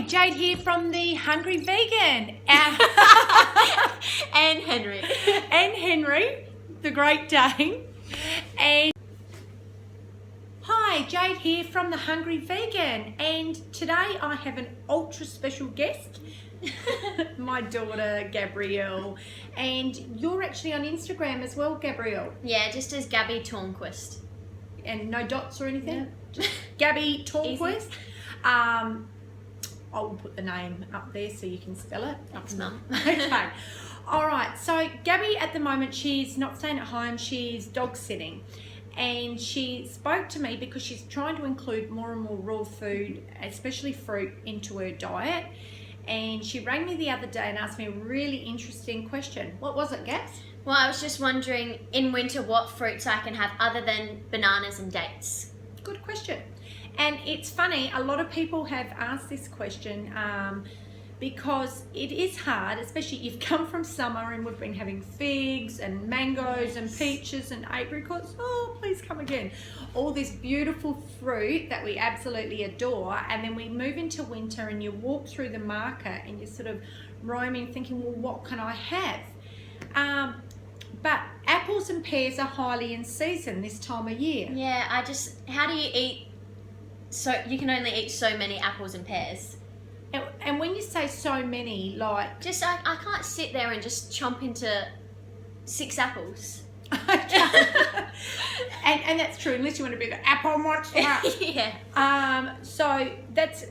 Jade here from the Hungry Vegan. And Henry. And Henry, the Great Dane. And hi, Jade here from the Hungry Vegan. And today I have an ultra special guest, my daughter Gabrielle. And you're actually on Instagram as well, Gabrielle. Yeah, just as Gabby Tornquist. And no dots or anything? Yeah. Just Gabby Tornquist. I will put the name up there so you can spell it. Thanks, Mum. Okay. All right. So Gabby, at the moment, she's not staying at home. She's dog sitting. And she spoke to me because she's trying to include more and more raw food, especially fruit, into her diet. And she rang me the other day and asked me a really interesting question. What was it, Gabs? Well, I was just wondering, in winter, what fruits I can have other than bananas and dates. Good question. And it's funny, a lot of people have asked this question because it is hard, especially you've come from summer and we've been having figs and mangoes and peaches and apricots. Oh, please come again. All this beautiful fruit that we absolutely adore. And then we move into winter and you walk through the market and you're sort of roaming thinking, well, what can I have? But apples and pears are highly in season this time of year. Yeah, how do you eat? So you can only eat so many apples and pears. And when you say so many, like... I can't sit there and just chomp into 6 apples. and that's true, unless you want to be the apple monster. Yeah. So that's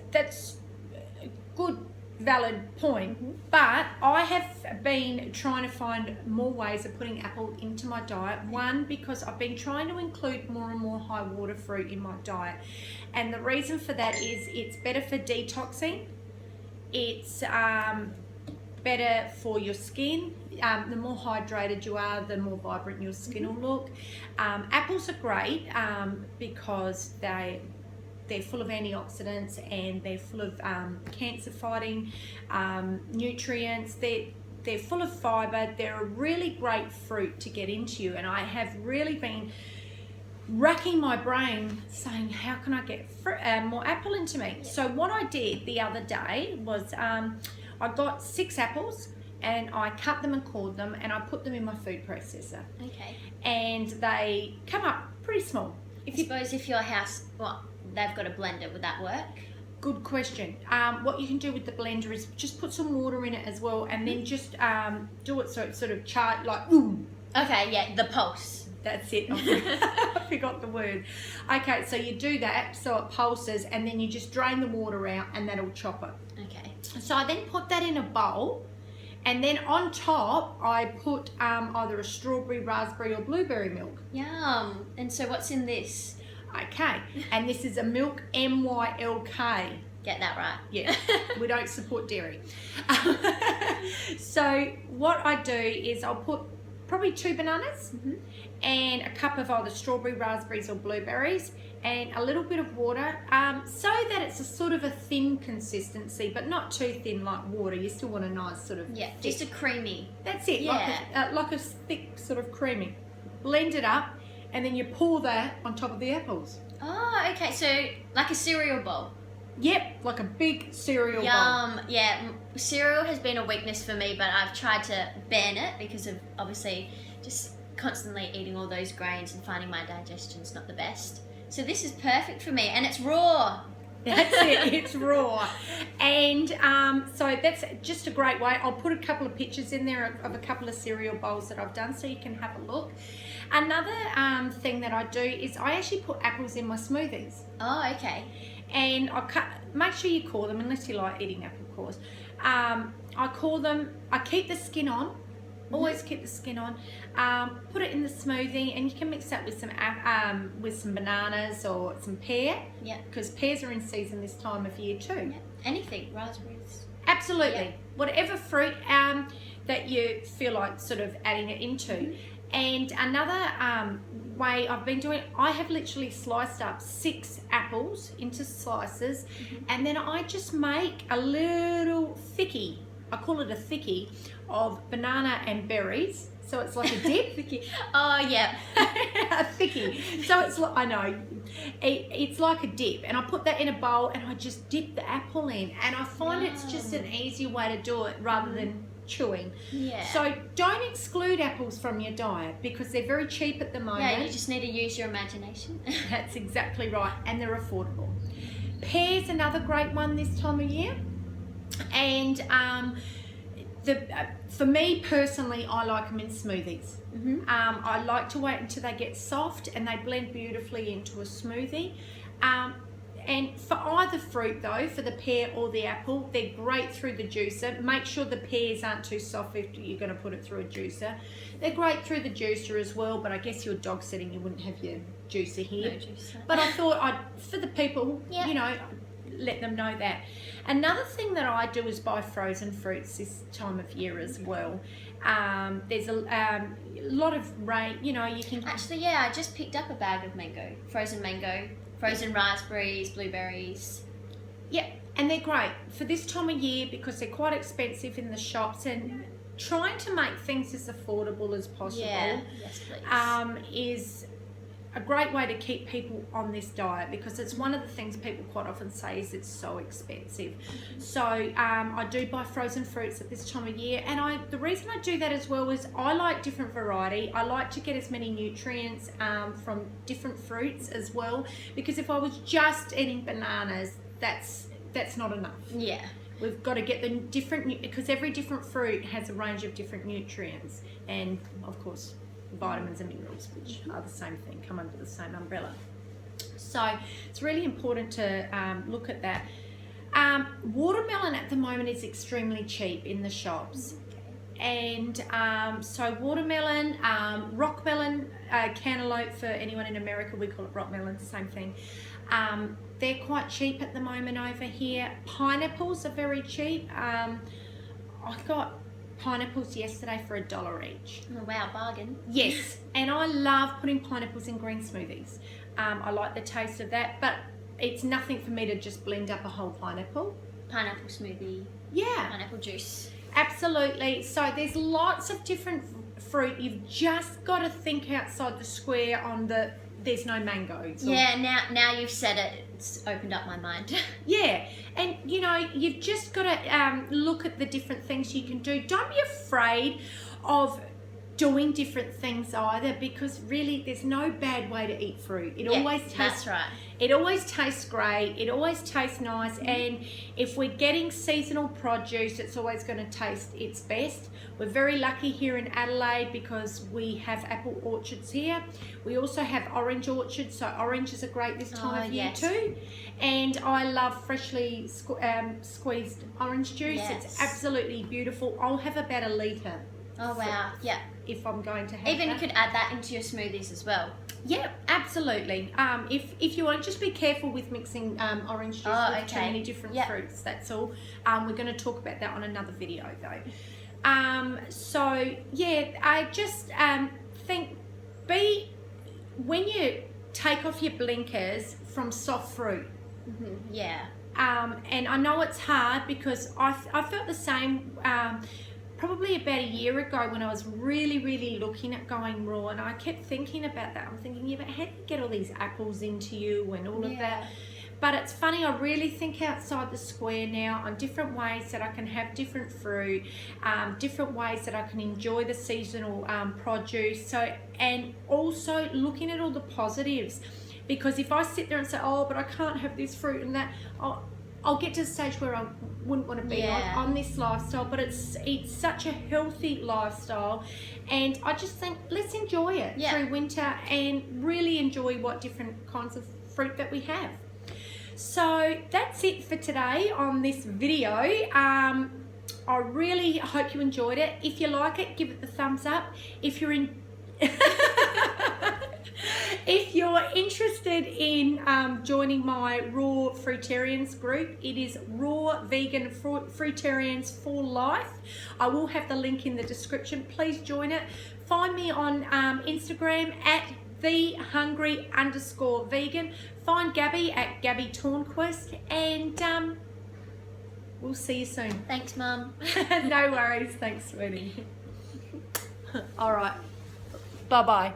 a good, valid point. But I have been trying to find more ways of putting apple into my diet. One, because I've been trying to include more and more high water fruit in my diet. And the reason for that is it's better for detoxing. It's better for your skin. The more hydrated you are, the more vibrant your skin will look. Apples are great because they're full of antioxidants and they're full of cancer-fighting nutrients. They're full of fibre. They're a really great fruit to get into you. And I have really been racking my brain saying, how can I get more apple into me? So what I did the other day was I got 6 apples and I cut them and cored them and I put them in my food processor. Okay. And they come up pretty small. I suppose if your house, they've got a blender, would that work? Good question. What you can do with the blender is just put some water in it as well and then just do it so it's sort of like boom. Okay, yeah, the pulse. That's it. I forgot the word. Okay, so you do that so it pulses and then you just drain the water out and that'll chop it. Okay. So I then put that in a bowl and then on top I put either a strawberry, raspberry or blueberry milk. Yum. And so what's in this? Okay, and this is a milk MYLK. Get that right. Yeah, we don't support dairy. So what I do is I'll put probably 2 bananas and a cup of either strawberry, raspberries or blueberries and a little bit of water so that it's a sort of a thin consistency, but not too thin like water. You still want a nice sort of thick. Just a creamy. That's it, Yeah. like a thick sort of creamy. Blend it up and then you pour that on top of the apples. Oh, okay. So like a cereal bowl. Yep, like a big cereal bowl. Yum. Yeah, cereal has been a weakness for me, but I've tried to ban it because of obviously just constantly eating all those grains and finding my digestion's not the best. So this is perfect for me, and it's raw. That's it, it's raw. And so that's just a great way. I'll put a couple of pictures in there of a couple of cereal bowls that I've done so you can have a look. Another thing that I do is I actually put apples in my smoothies. Oh, okay. And make sure you core them, unless you like eating apple cores. I core them, I keep the skin on, always keep the skin on. Put it in the smoothie and you can mix that with some bananas or some pear. Yeah. Because pears are in season this time of year too. Yeah. Anything, raspberries. Absolutely. Yeah. Whatever fruit that you feel like sort of adding it into. And another way I've been doing, I have literally sliced up 6 apples into slices and then I just make a little thickie, I call it a thickie, of banana and berries. So it's like a dip. Oh, yeah. A thickie. So it's like, I know, it's like a dip, and I put that in a bowl and I just dip the apple in, and I find it's just an easier way to do it rather than chewing. Yeah. So don't exclude apples from your diet because they're very cheap at the moment. Yeah, you just need to use your imagination. That's exactly right, and they're affordable. Pears, another great one this time of year, and for me personally, I like them in smoothies. I like to wait until they get soft and they blend beautifully into a smoothie. And for either fruit though, for the pear or the apple, they're great through the juicer. Make sure the pears aren't too soft if you're going to put it through a juicer. They're great through the juicer as well, but I guess your dog setting, you wouldn't have your juicer here. No juicer. But I thought for the people, Yep. you know, let them know that. Another thing that I do is buy frozen fruits this time of year as well. There's a lot of rain, you know, you can... Actually, yeah, I just picked up a bag of mango, frozen raspberries, blueberries. Yeah, and they're great for this time of year because they're quite expensive in the shops, and trying to make things as affordable as possible Yes, please. is a great way to keep people on this diet, because it's one of the things people quite often say is it's so expensive. So I do buy frozen fruits at this time of year, and the reason I do that as well is I like different variety. I like to get as many nutrients from different fruits as well, because if I was just eating bananas, that's not enough. Yeah. We've got to get the different, because every different fruit has a range of different nutrients, and of course vitamins and minerals, which are the same thing, come under the same umbrella. So it's really important to look at that. Watermelon at the moment is extremely cheap in the shops. And so watermelon, rockmelon, cantaloupe, for anyone in America we call it rockmelon, same thing. They're quite cheap at the moment over here. Pineapples are very cheap. I got pineapples yesterday for $1 each. Oh, wow, bargain. Yes, and I love putting pineapples in green smoothies. I like the taste of that, but it's nothing for me to just blend up a whole pineapple. Pineapple smoothie. Yeah. Pineapple juice. Absolutely. So there's lots of different fruit. You've just got to think outside the square on there's no mangoes. Yeah, now you've said it, it's opened up my mind. Yeah, and you know, you've just got to look at the different things you can do. Don't be afraid of doing different things either, because really there's no bad way to eat fruit. It always tastes, that's right. It always tastes great, it always tastes nice, and if we're getting seasonal produce, it's always going to taste its best. We're very lucky here in Adelaide because we have apple orchards here. We also have orange orchards, so oranges are great this time of year too. And I love freshly squeezed orange juice. Yes. It's absolutely beautiful. I'll have about a litre. Oh, wow. Yeah. If I'm going to have Even that. you could add that into your smoothies as well. Yeah, absolutely. If you want, just be careful with mixing orange juice with too many different fruits. That's all. We're going to talk about that on another video though. So yeah, I just think when you take off your blinkers from soft fruit. Yeah. And I know it's hard because I felt the same. Probably about a year ago when I was really looking at going raw, and I kept thinking about that. I'm thinking, yeah, but how do you get all these apples into you and all of that? But it's funny, I really think outside the square now on different ways that I can have different fruit, different ways that I can enjoy the seasonal produce. So, and also looking at all the positives, because if I sit there and say, oh, but I can't have this fruit and that, I'll get to the stage where I wouldn't want to be on this lifestyle. But it's such a healthy lifestyle, and I just think let's enjoy it through winter and really enjoy what different kinds of fruit that we have. So that's it for today on this video. I really hope you enjoyed it. If you like it, give it the thumbs up. If you're if you're interested in joining my Raw Fruitarians group, it is Raw Vegan Fruitarians for Life. I will have the link in the description. Please join it. Find me on Instagram at thehungry_vegan. Find Gabby at Gabby Tornquist, and we'll see you soon. Thanks, Mum. No worries. Thanks, sweetie. All right. Bye bye.